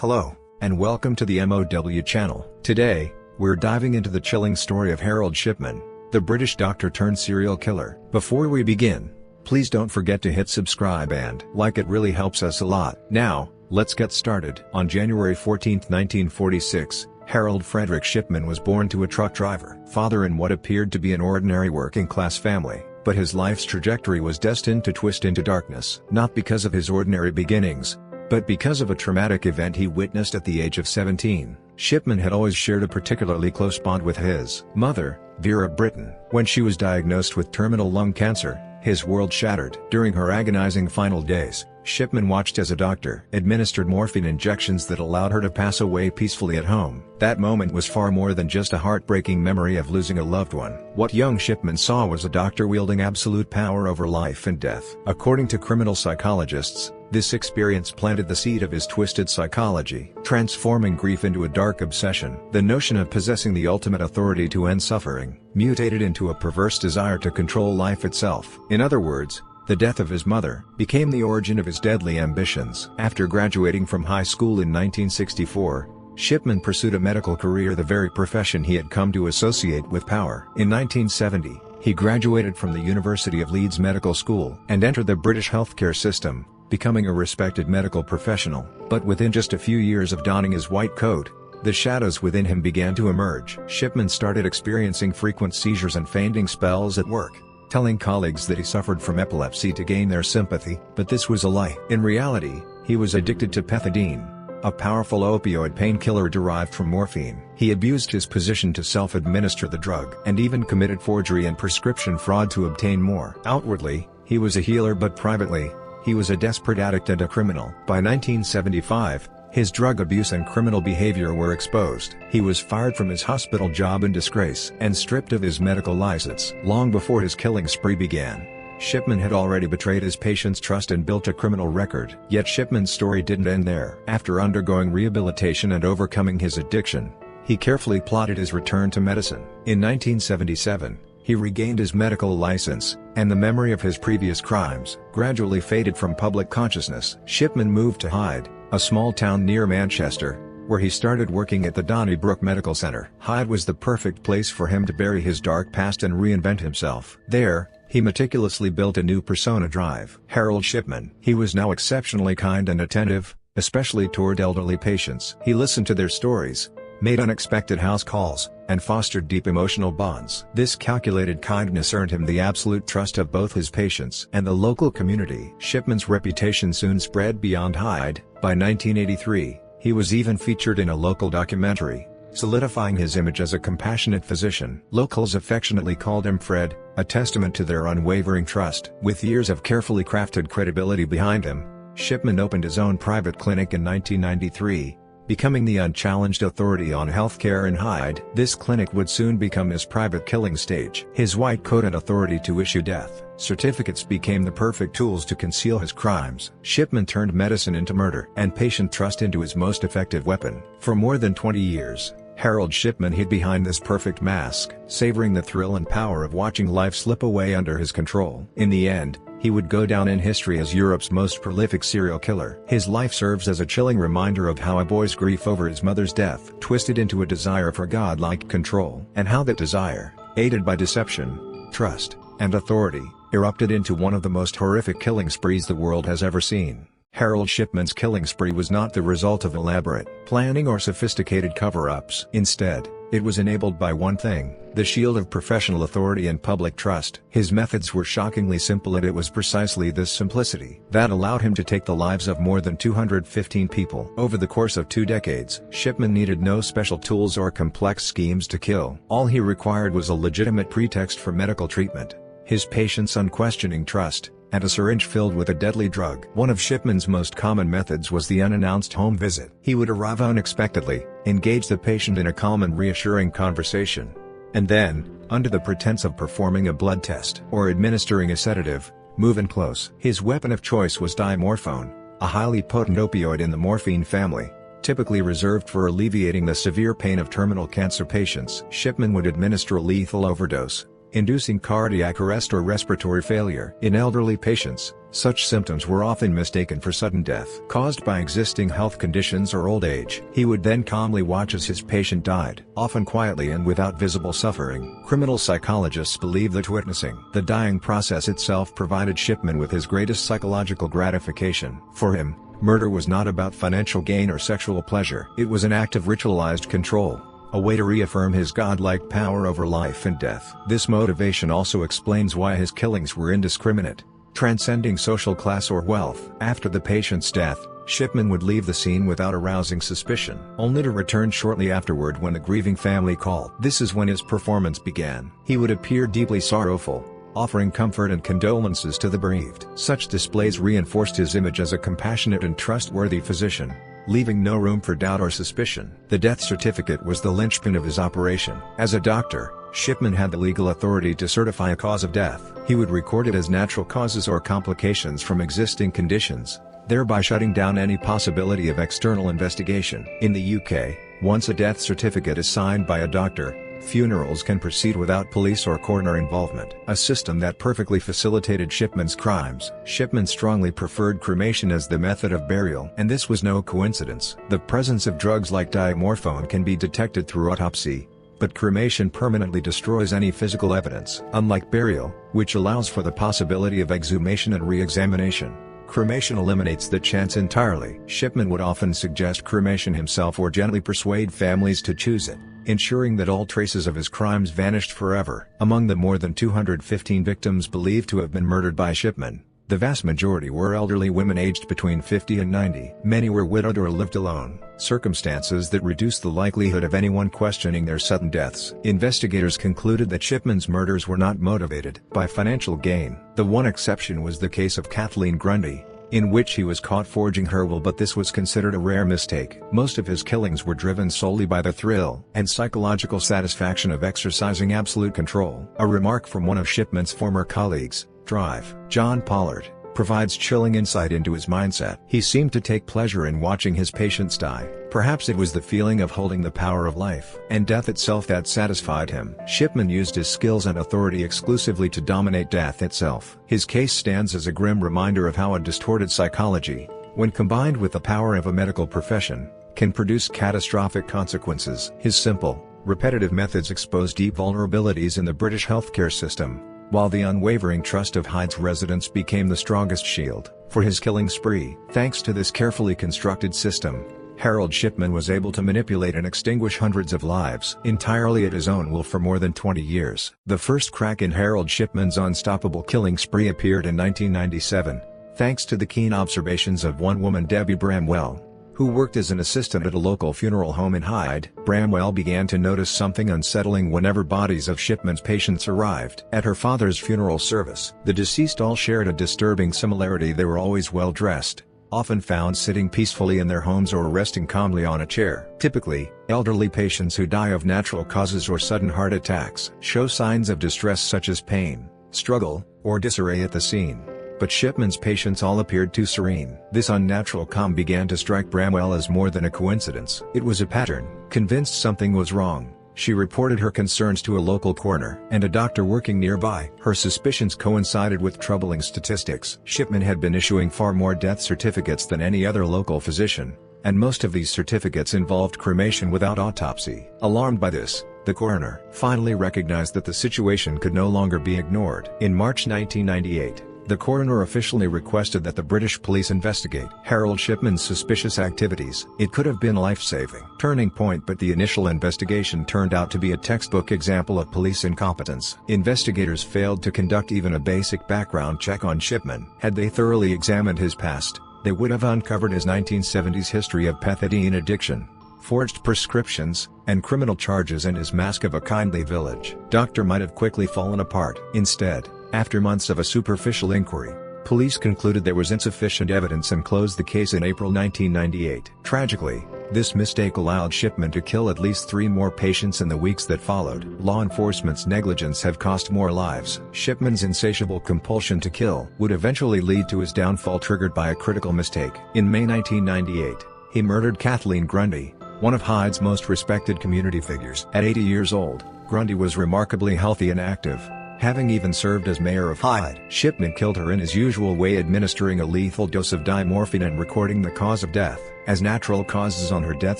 Hello, and welcome to the M.O.W. channel. Today, we're diving into the chilling story of Harold Shipman, the British doctor turned serial killer. Before we begin, please don't forget to hit subscribe and like, it really helps us a lot. Now, let's get started. On January 14, 1946, Harold Frederick Shipman was born to a truck driver, father in what appeared to be an ordinary working-class family, but his life's trajectory was destined to twist into darkness. Not because of his ordinary beginnings, but because of a traumatic event he witnessed at the age of 17. Shipman had always shared a particularly close bond with his mother, Vera Britton. When she was diagnosed with terminal lung cancer, his world shattered. During her agonizing final days, Shipman watched as a doctor administered morphine injections that allowed her to pass away peacefully at home. That moment was far more than just a heartbreaking memory of losing a loved one. What young Shipman saw was a doctor wielding absolute power over life and death. According to criminal psychologists, this experience planted the seed of his twisted psychology, transforming grief into a dark obsession. The notion of possessing the ultimate authority to end suffering mutated into a perverse desire to control life itself. In other words, the death of his mother became the origin of his deadly ambitions. After graduating from high school in 1964, Shipman pursued a medical career, the very profession he had come to associate with power. In 1970, he graduated from the University of Leeds Medical School and entered the British healthcare system, becoming a respected medical professional. But within just a few years of donning his white coat, the shadows within him began to emerge. Shipman started experiencing frequent seizures and fainting spells at work, telling colleagues that he suffered from epilepsy to gain their sympathy. But this was a lie. In reality, he was addicted to pethidine, a powerful opioid painkiller derived from morphine. He abused his position to self-administer the drug, and even committed forgery and prescription fraud to obtain more. Outwardly, he was a healer, but privately, he was a desperate addict and a criminal. By 1975, his drug abuse and criminal behavior were exposed. He was fired from his hospital job in disgrace and stripped of his medical license. Long before his killing spree began, Shipman had already betrayed his patients' trust and built a criminal record. Yet Shipman's story didn't end there. After undergoing rehabilitation and overcoming his addiction, he carefully plotted his return to medicine. In 1977, he regained his medical license, and the memory of his previous crimes gradually faded from public consciousness. Shipman moved to Hyde, a small town near Manchester, where he started working at the Donnybrook Medical Center. Hyde was the perfect place for him to bury his dark past and reinvent himself. There, he meticulously built a new persona: drive Harold Shipman. He was now exceptionally kind and attentive, especially toward elderly patients. He listened to their stories, made unexpected house calls, and fostered deep emotional bonds. This calculated kindness earned him the absolute trust of both his patients and the local community. Shipman's reputation soon spread beyond Hyde. By 1983, he was even featured in a local documentary, solidifying his image as a compassionate physician. Locals affectionately called him Fred, a testament to their unwavering trust. With years of carefully crafted credibility behind him, Shipman opened his own private clinic in 1993, becoming the unchallenged authority on healthcare in Hyde. This clinic would soon become his private killing stage. His white coat and authority to issue death certificates became the perfect tools to conceal his crimes. Shipman turned medicine into murder and patient trust into his most effective weapon. For more than 20 years, Harold Shipman hid behind this perfect mask, savoring the thrill and power of watching life slip away under his control. In the end, he would go down in history as Europe's most prolific serial killer. His life serves as a chilling reminder of how a boy's grief over his mother's death twisted into a desire for godlike control, and how that desire, aided by deception, trust, and authority, erupted into one of the most horrific killing sprees the world has ever seen. Harold Shipman's killing spree was not the result of elaborate planning or sophisticated cover-ups. Instead, it was enabled by one thing: the shield of professional authority and public trust. His methods were shockingly simple, and it was precisely this simplicity that allowed him to take the lives of more than 215 people. Over the course of 2 decades, Shipman needed no special tools or complex schemes to kill. All he required was a legitimate pretext for medical treatment, his patients' unquestioning trust, and a syringe filled with a deadly drug. One of Shipman's most common methods was the unannounced home visit. He would arrive unexpectedly, engage the patient in a calm and reassuring conversation, and then, under the pretense of performing a blood test or administering a sedative, move in close. His weapon of choice was dimorphone, a highly potent opioid in the morphine family, typically reserved for alleviating the severe pain of terminal cancer patients. Shipman would administer a lethal overdose, inducing cardiac arrest or respiratory failure. In elderly patients, such symptoms were often mistaken for sudden death caused by existing health conditions or old age. He would then calmly watch as his patient died, often quietly and without visible suffering. Criminal psychologists believe that witnessing the dying process itself provided Shipman with his greatest psychological gratification. For him, murder was not about financial gain or sexual pleasure. It was an act of ritualized control, a way to reaffirm his godlike power over life and death. This motivation also explains why his killings were indiscriminate, transcending social class or wealth. After the patient's death, Shipman would leave the scene without arousing suspicion, only to return shortly afterward when the grieving family called. This is when his performance began. He would appear deeply sorrowful, offering comfort and condolences to the bereaved. Such displays reinforced his image as a compassionate and trustworthy physician, leaving no room for doubt or suspicion. The death certificate was the linchpin of his operation. As a doctor, Shipman had the legal authority to certify a cause of death. He would record it as natural causes or complications from existing conditions, thereby shutting down any possibility of external investigation. In the UK, once a death certificate is signed by a doctor, funerals can proceed without police or coroner involvement, a system that perfectly facilitated Shipman's crimes. Shipman strongly preferred cremation as the method of burial, and this was no coincidence. The presence of drugs like diamorphone can be detected through autopsy, but cremation permanently destroys any physical evidence. Unlike burial, which allows for the possibility of exhumation and re-examination, cremation eliminates that chance entirely. Shipman would often suggest cremation himself or gently persuade families to choose it, ensuring that all traces of his crimes vanished forever. Among the more than 215 victims believed to have been murdered by Shipman, the vast majority were elderly women aged between 50 and 90. Many were widowed or lived alone, circumstances that reduced the likelihood of anyone questioning their sudden deaths. Investigators concluded that Shipman's murders were not motivated by financial gain. The one exception was the case of Kathleen Grundy, in which he was caught forging her will, but this was considered a rare mistake. Most of his killings were driven solely by the thrill and psychological satisfaction of exercising absolute control. A remark from one of Shipman's former colleagues, Drive, John Pollard, provides chilling insight into his mindset. He seemed to take pleasure in watching his patients die. Perhaps it was the feeling of holding the power of life and death itself that satisfied him. Shipman used his skills and authority exclusively to dominate death itself. His case stands as a grim reminder of how a distorted psychology, when combined with the power of a medical profession, can produce catastrophic consequences. His simple, repetitive methods expose deep vulnerabilities in the British healthcare system, while the unwavering trust of Hyde's residents became the strongest shield for his killing spree. Thanks to this carefully constructed system, Harold Shipman was able to manipulate and extinguish hundreds of lives entirely at his own will for more than 20 years. The first crack in Harold Shipman's unstoppable killing spree appeared in 1997, thanks to the keen observations of one woman, Debbie Bramwell, who worked as an assistant at a local funeral home in Hyde. Bramwell began to notice something unsettling whenever bodies of Shipman's patients arrived. At her father's funeral service, the deceased all shared a disturbing similarity. They were always well dressed, often found sitting peacefully in their homes or resting calmly on a chair. Typically, elderly patients who die of natural causes or sudden heart attacks show signs of distress such as pain, struggle, or disarray at the scene. But Shipman's patients all appeared too serene. This unnatural calm began to strike Bramwell as more than a coincidence. It was a pattern. Convinced something was wrong, she reported her concerns to a local coroner and a doctor working nearby. Her suspicions coincided with troubling statistics. Shipman had been issuing far more death certificates than any other local physician, and most of these certificates involved cremation without autopsy. Alarmed by this, the coroner finally recognized that the situation could no longer be ignored. In March 1998, the coroner officially requested that the British police investigate Harold Shipman's suspicious activities. It could have been a life-saving turning point, but the initial investigation turned out to be a textbook example of police incompetence. Investigators failed to conduct even a basic background check on Shipman. Had they thoroughly examined his past, they would have uncovered his 1970s history of pethidine addiction, forged prescriptions, and criminal charges, and his mask of a kindly village doctor might have quickly fallen apart. Instead, after months of a superficial inquiry, police concluded there was insufficient evidence and closed the case in April 1998. Tragically, this mistake allowed Shipman to kill at least 3 more patients in the weeks that followed. Law enforcement's negligence have cost more lives. Shipman's insatiable compulsion to kill would eventually lead to his downfall, triggered by a critical mistake. In May 1998, he murdered Kathleen Grundy, one of Hyde's most respected community figures. At 80 years old, Grundy was remarkably healthy and active, having even served as mayor of Hyde. Shipman killed her in his usual way, administering a lethal dose of diamorphine and recording the cause of death as natural causes on her death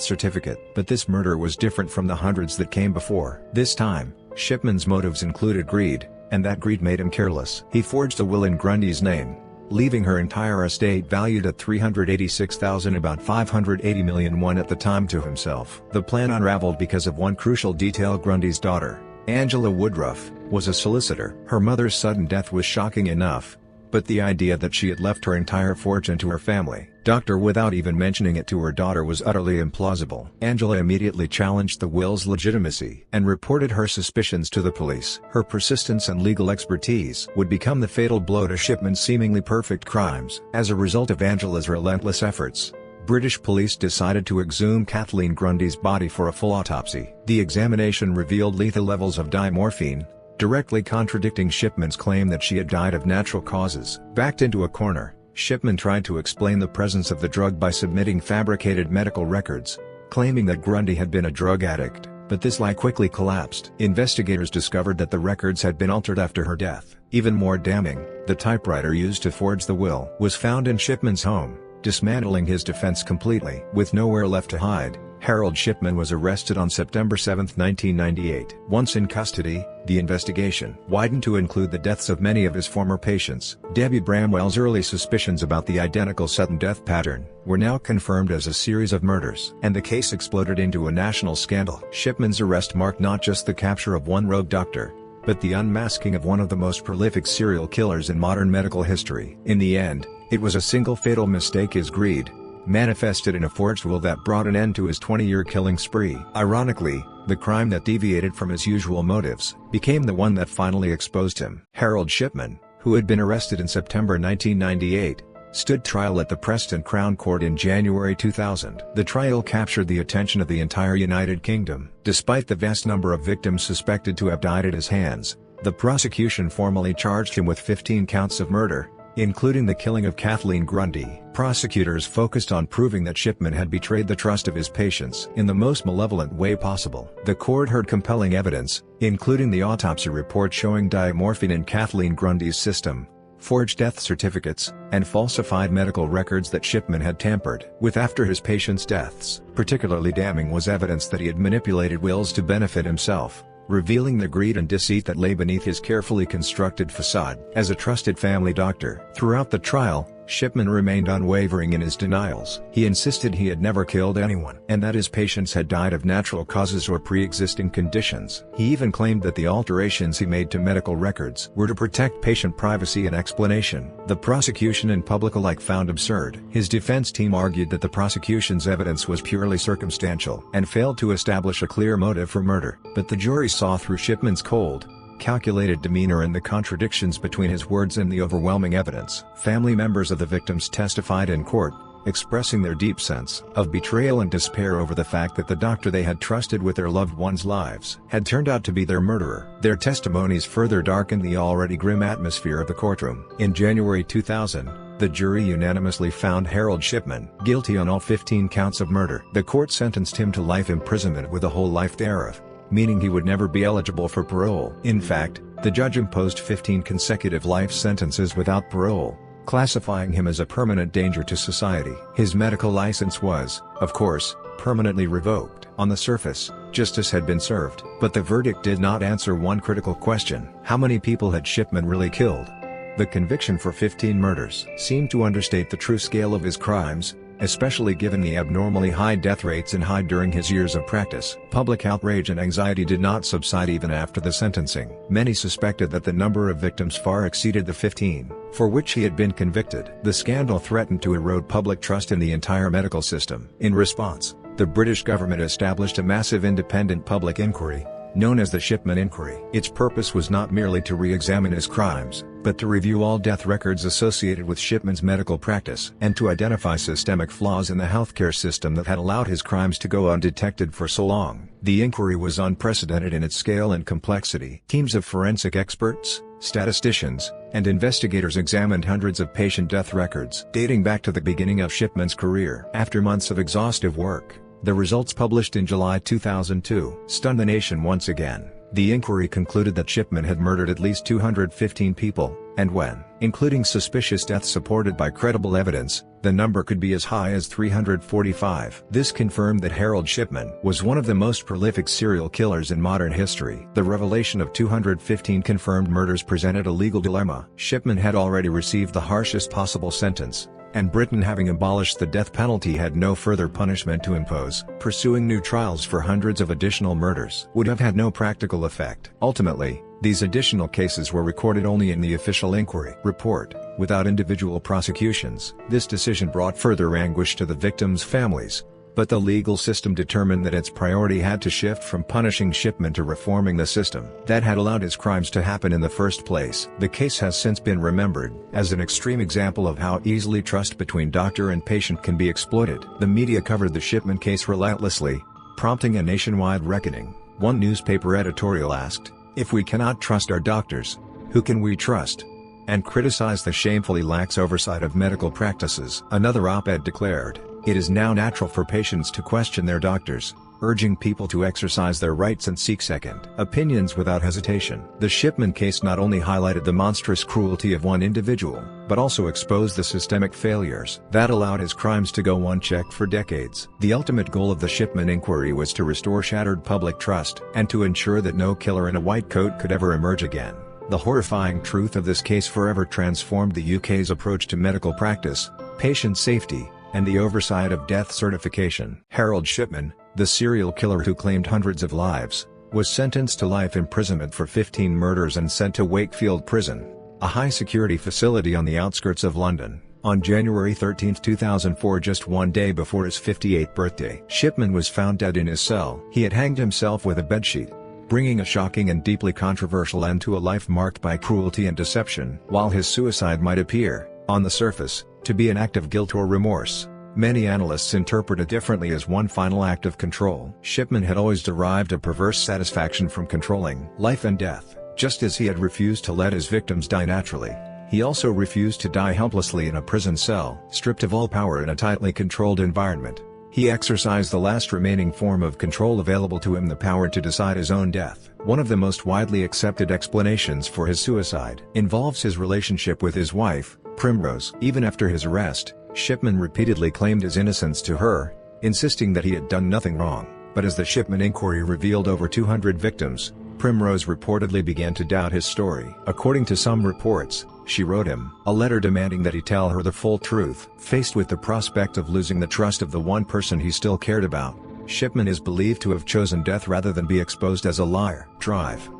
certificate. But this murder was different from the hundreds that came before. This time, Shipman's motives included greed, and that greed made him careless. He forged a will in Grundy's name, leaving her entire estate valued at $386,000, about $580 million at the time, to himself. The plan unraveled because of one crucial detail: Grundy's daughter, Angela Woodruff, was a solicitor. Her mother's sudden death was shocking enough, but the idea that she had left her entire fortune to her family doctor without even mentioning it to her daughter was utterly implausible. Angela immediately challenged the will's legitimacy and reported her suspicions to the police. Her persistence and legal expertise would become the fatal blow to Shipman's seemingly perfect crimes. As a result of Angela's relentless efforts, British police decided to exhume Kathleen Grundy's body for a full autopsy. The examination revealed lethal levels of diamorphine, directly contradicting Shipman's claim that she had died of natural causes. Backed into a corner, Shipman tried to explain the presence of the drug by submitting fabricated medical records, claiming that Grundy had been a drug addict, but this lie quickly collapsed. Investigators discovered that the records had been altered after her death. Even more damning, the typewriter used to forge the will was found in Shipman's home, dismantling his defense completely. With nowhere left to hide, Harold Shipman was arrested on September 7, 1998. Once in custody, the investigation widened to include the deaths of many of his former patients. Debbie Bramwell's early suspicions about the identical sudden death pattern were now confirmed as a series of murders, and the case exploded into a national scandal. Shipman's arrest marked not just the capture of one rogue doctor, but the unmasking of one of the most prolific serial killers in modern medical history. In the end, it was a single fatal mistake: his greed, manifested in a forged will that brought an end to his 20-year killing spree. Ironically, the crime that deviated from his usual motives became the one that finally exposed him. Harold Shipman, who had been arrested in September 1998, stood trial at the Preston Crown Court in January 2000. The trial captured the attention of the entire United Kingdom. Despite the vast number of victims suspected to have died at his hands, the prosecution formally charged him with 15 counts of murder, including the killing of Kathleen Grundy. Prosecutors focused on proving that Shipman had betrayed the trust of his patients in the most malevolent way possible. The court heard compelling evidence, including the autopsy report showing diamorphine in Kathleen Grundy's system, forged death certificates, and falsified medical records that Shipman had tampered with after his patients' deaths. Particularly damning was evidence that he had manipulated wills to benefit himself, revealing the greed and deceit that lay beneath his carefully constructed facade. As a trusted family doctor, throughout the trial, Shipman remained unwavering in his denials. He insisted he had never killed anyone, and that his patients had died of natural causes or pre-existing conditions. He even claimed that the alterations he made to medical records were to protect patient privacy and explanation. The prosecution and public alike found absurd. His defense team argued that the prosecution's evidence was purely circumstantial and failed to establish a clear motive for murder. But the jury saw through Shipman's cold, calculated demeanor and the contradictions between his words and the overwhelming evidence. Family members of the victims testified in court, expressing their deep sense of betrayal and despair over the fact that the doctor they had trusted with their loved ones' lives had turned out to be their murderer. Their testimonies further darkened the already grim atmosphere of the courtroom. In January 2000, the jury unanimously found Harold Shipman guilty on all 15 counts of murder. The court sentenced him to life imprisonment with a whole life thereof, meaning he would never be eligible for parole. In fact, the judge imposed 15 consecutive life sentences without parole, classifying him as a permanent danger to society. His medical license was, of course, permanently revoked. On the surface, justice had been served, but the verdict did not answer one critical question: how many people had Shipman really killed? The conviction for 15 murders seemed to understate the true scale of his crimes, especially given the abnormally high death rates in Hyde during his years of practice. Public outrage and anxiety did not subside even after the sentencing. Many suspected that the number of victims far exceeded the 15, for which he had been convicted. The scandal threatened to erode public trust in the entire medical system. In response, the British government established a massive independent public inquiry, known as the Shipman Inquiry. Its purpose was not merely to re-examine his crimes, but to review all death records associated with Shipman's medical practice, and to identify systemic flaws in the healthcare system that had allowed his crimes to go undetected for so long. The inquiry was unprecedented in its scale and complexity. Teams of forensic experts, statisticians, and investigators examined hundreds of patient death records dating back to the beginning of Shipman's career. After months of exhaustive work, the results published in July 2002 stunned the nation once again. The inquiry concluded that Shipman had murdered at least 215 people, and when including suspicious deaths supported by credible evidence, the number could be as high as 345. This confirmed that Harold Shipman was one of the most prolific serial killers in modern history. The revelation of 215 confirmed murders presented a legal dilemma. Shipman had already received the harshest possible sentence, and Britain, having abolished the death penalty, had no further punishment to impose. Pursuing new trials for hundreds of additional murders would have had no practical effect. Ultimately, these additional cases were recorded only in the official inquiry report, without individual prosecutions. This decision brought further anguish to the victims' families, but the legal system determined that its priority had to shift from punishing Shipman to reforming the system that had allowed his crimes to happen in the first place. The case has since been remembered as an extreme example of how easily trust between doctor and patient can be exploited. The media covered the Shipman case relentlessly, prompting a nationwide reckoning. One newspaper editorial asked, "If we cannot trust our doctors, who can we trust?" and criticized the shamefully lax oversight of medical practices. Another op-ed declared, "It is now natural for patients to question their doctors, urging people to exercise their rights and seek second opinions without hesitation." The Shipman case not only highlighted the monstrous cruelty of one individual, but also exposed the systemic failures that allowed his crimes to go unchecked for decades. The ultimate goal of the Shipman inquiry was to restore shattered public trust, and to ensure that no killer in a white coat could ever emerge again. The horrifying truth of this case forever transformed the UK's approach to medical practice, patient safety, and the oversight of death certification. Harold Shipman, the serial killer who claimed hundreds of lives, was sentenced to life imprisonment for 15 murders and sent to Wakefield Prison, a high-security facility on the outskirts of London, on January 13, 2004, just one day before his 58th birthday. Shipman was found dead in his cell. He had hanged himself with a bedsheet, bringing a shocking and deeply controversial end to a life marked by cruelty and deception. While his suicide might appear, on the surface, to be an act of guilt or remorse, many analysts interpret it differently as one final act of control. Shipman had always derived a perverse satisfaction from controlling life and death. Just as he had refused to let his victims die naturally, he also refused to die helplessly in a prison cell. Stripped of all power in a tightly controlled environment, he exercised the last remaining form of control available to him, the power to decide his own death. One of the most widely accepted explanations for his suicide involves his relationship with his wife, Primrose. Even after his arrest, Shipman repeatedly claimed his innocence to her, insisting that he had done nothing wrong. But as the Shipman inquiry revealed over 200 victims, Primrose reportedly began to doubt his story. According to some reports, she wrote him a letter demanding that he tell her the full truth. Faced with the prospect of losing the trust of the one person he still cared about, Shipman is believed to have chosen death rather than be exposed as a liar.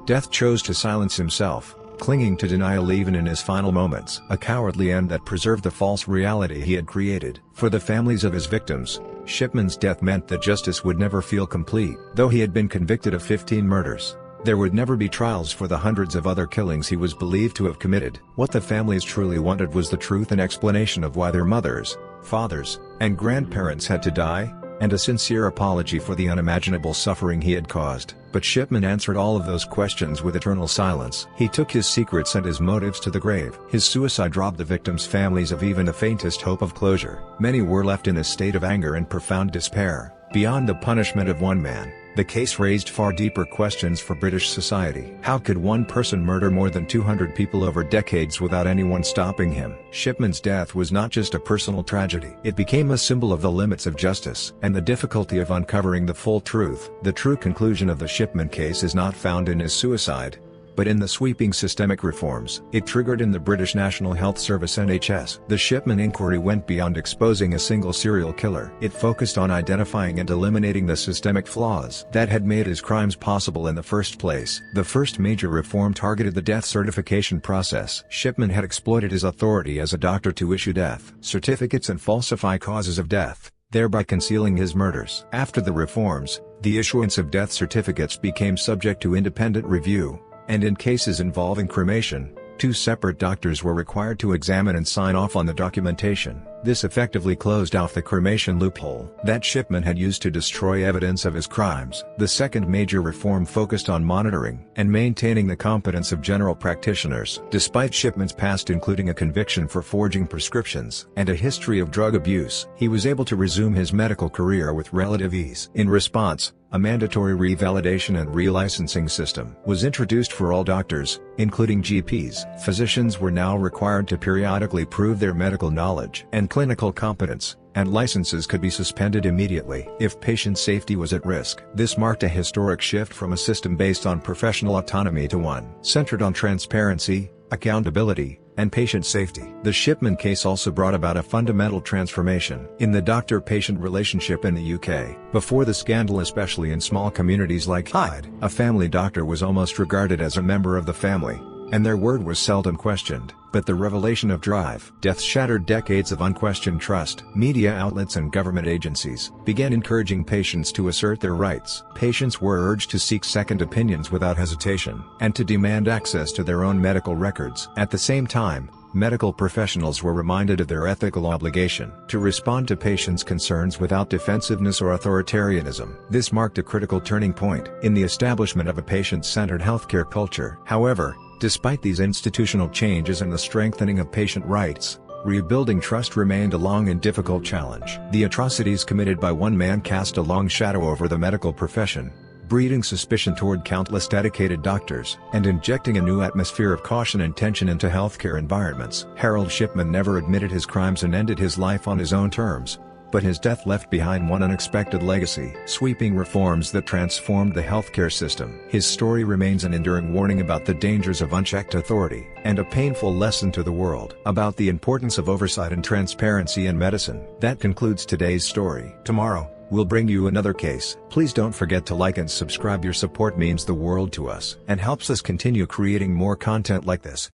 Death chose to silence himself, clinging to denial even in his final moments. A cowardly end that preserved the false reality he had created. For the families of his victims, Shipman's death meant that justice would never feel complete. Though he had been convicted of 15 murders, there would never be trials for the hundreds of other killings he was believed to have committed. What the families truly wanted was the truth and explanation of why their mothers, fathers, and grandparents had to die, and a sincere apology for the unimaginable suffering he had caused. But Shipman answered all of those questions with eternal silence. He took his secrets and his motives to the grave. His suicide robbed the victims' families of even the faintest hope of closure. Many were left in a state of anger and profound despair. Beyond the punishment of one man, the case raised far deeper questions for British society. How could one person murder more than 200 people over decades without anyone stopping him? Shipman's death was not just a personal tragedy. It became a symbol of the limits of justice and the difficulty of uncovering the full truth. The true conclusion of the Shipman case is not found in his suicide, but in the sweeping systemic reforms it triggered in the British National Health Service (NHS). The Shipman inquiry went beyond exposing a single serial killer. It focused on identifying and eliminating the systemic flaws that had made his crimes possible in the first place. The first major reform targeted the death certification process. Shipman had exploited his authority as a doctor to issue death certificates and falsify causes of death, thereby concealing his murders. After the reforms, the issuance of death certificates became subject to independent review, and in cases involving cremation, two separate doctors were required to examine and sign off on the documentation. This effectively closed off the cremation loophole that Shipman had used to destroy evidence of his crimes. The second major reform focused on monitoring and maintaining the competence of general practitioners. Despite Shipman's past, including a conviction for forging prescriptions and a history of drug abuse, he was able to resume his medical career with relative ease. In response, a mandatory revalidation and relicensing system was introduced for all doctors, including GPs. Physicians were now required to periodically prove their medical knowledge and clinical competence, and licenses could be suspended immediately if patient safety was at risk. This marked a historic shift from a system based on professional autonomy to one centered on transparency, accountability, and patient safety. The Shipman case also brought about a fundamental transformation in the doctor-patient relationship in the UK. Before the scandal, especially in small communities like Hyde, a family doctor was almost regarded as a member of the family, and their word was seldom questioned. But the revelation of drive death shattered decades of unquestioned trust. Media outlets and government agencies began encouraging patients to assert their rights. Patients were urged to seek second opinions without hesitation, and to demand access to their own medical records. At the same time, medical professionals were reminded of their ethical obligation to respond to patients' concerns without defensiveness or authoritarianism. This marked a critical turning point in the establishment of a patient-centered healthcare culture. However, despite these institutional changes and the strengthening of patient rights, rebuilding trust remained a long and difficult challenge. The atrocities committed by one man cast a long shadow over the medical profession, breeding suspicion toward countless dedicated doctors, and injecting a new atmosphere of caution and tension into healthcare environments. Harold Shipman never admitted his crimes and ended his life on his own terms, but his death left behind one unexpected legacy: sweeping reforms that transformed the healthcare system. His story remains an enduring warning about the dangers of unchecked authority, and a painful lesson to the world about the importance of oversight and transparency in medicine. That concludes today's story. Tomorrow, we'll bring you another case. Please don't forget to like and subscribe. Your support means the world to us and helps us continue creating more content like this.